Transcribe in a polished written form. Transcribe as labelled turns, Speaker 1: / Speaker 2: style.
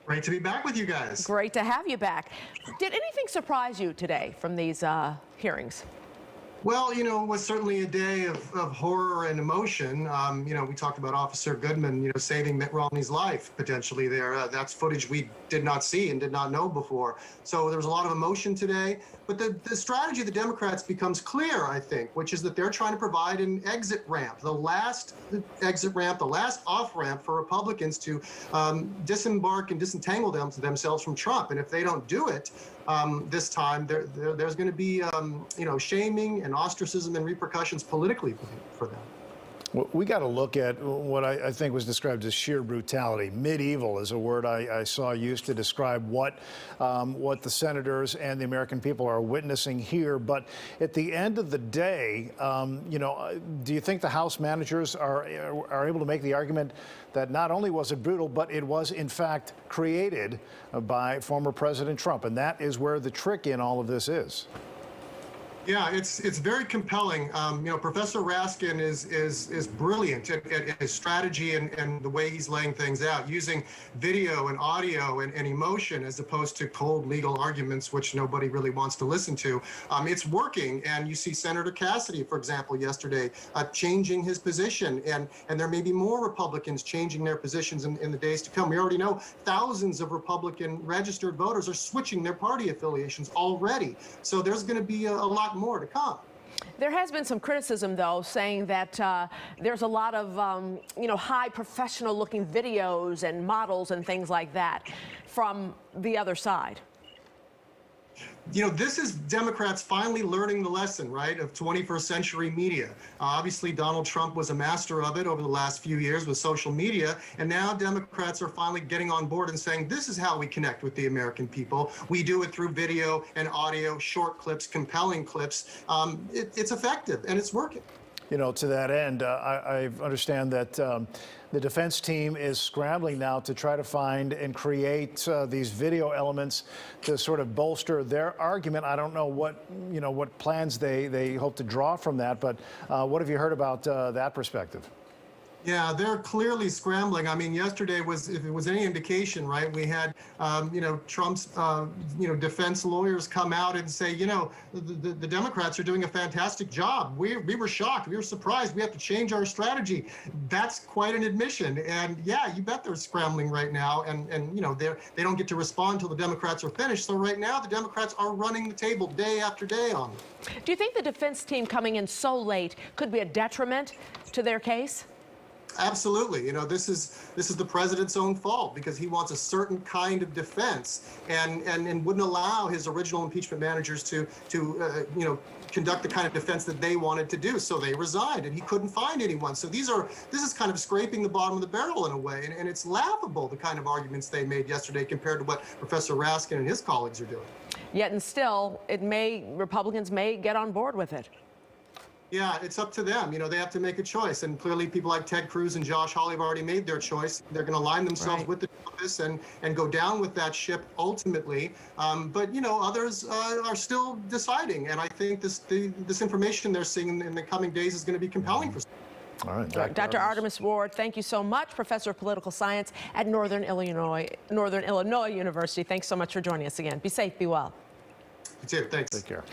Speaker 1: Great to be back with you guys.
Speaker 2: Great to have you back. Did anything surprise you today from these hearings?
Speaker 1: Well, it was certainly a day of horror and emotion. We talked about Officer Goodman, saving Mitt Romney's life potentially there. That's footage we did not see and did not know before. So there was a lot of emotion today. But the strategy of the Democrats becomes clear, I think, which is that they're trying to provide an exit ramp, the last exit ramp, the last off ramp for Republicans to disembark and disentangle themselves from Trump. And if they don't do it this time, there's going to be, shaming and ostracism and repercussions politically for them.
Speaker 3: Well, we got to look at what I think was described as sheer brutality. Medieval is a word I saw used to describe what the senators and the American people are witnessing here. But at the end of the day, do you think the House managers are able to make the argument that not only was it brutal, but it was in fact created by former President Trump? And that is where the trick in all of this is.
Speaker 1: Yeah, it's very compelling. Professor Raskin is brilliant at his strategy and the way he's laying things out, using video and audio and emotion as opposed to cold legal arguments, which nobody really wants to listen to. It's working, and you see Senator Cassidy, for example, yesterday changing his position, and there may be more Republicans changing their positions in the days to come. We already know thousands of Republican registered voters are switching their party affiliations already. So there's going to be a lot more to come.
Speaker 2: There has been some criticism, though, saying that there's a lot of, high professional-looking videos and models and things like that from the other side.
Speaker 1: This is Democrats finally learning the lesson, right, of 21st century media. Obviously, Donald Trump was a master of it over the last few years with social media, and now Democrats are finally getting on board and saying, this is how we connect with the American people. We do it through video and audio, short clips, compelling clips. It's effective, and it's working.
Speaker 3: To that end, I understand that the defense team is scrambling now to try to find and create these video elements to sort of bolster their argument. I don't know what plans they hope to draw from that, but what have you heard about that perspective?
Speaker 1: Yeah, they're clearly scrambling. I mean, yesterday if it was any indication, right, we had, Trump's, defense lawyers come out and say, the Democrats are doing a fantastic job. We were shocked. We were surprised. We have to change our strategy. That's quite an admission. And yeah, you bet they're scrambling right now. And they don't get to respond until the Democrats are finished. So right now, the Democrats are running the table day after day on them.
Speaker 2: Do you think the defense team coming in so late could be a detriment to their case?
Speaker 1: Absolutely. This is the president's own fault because he wants a certain kind of defense and wouldn't allow his original impeachment managers to conduct the kind of defense that they wanted to do. So they resigned, and he couldn't find anyone. So this is kind of scraping the bottom of the barrel in a way, and it's laughable, the kind of arguments they made yesterday compared to what Professor Raskin and his colleagues are doing.
Speaker 2: Yet and still, Republicans may get on board with it.
Speaker 1: Yeah, it's up to them. They have to make a choice. And clearly people like Ted Cruz and Josh Hawley have already made their choice. They're going to align themselves with the office and go down with that ship ultimately. But, others are still deciding. And I think this information they're seeing in the coming days is going to be compelling for some.
Speaker 3: All right,
Speaker 2: Dr. Artemis Ward, thank you so much, Professor of Political Science at Northern Illinois University. Thanks so much for joining us again. Be safe, be well.
Speaker 1: You too. Thanks.
Speaker 3: Take care.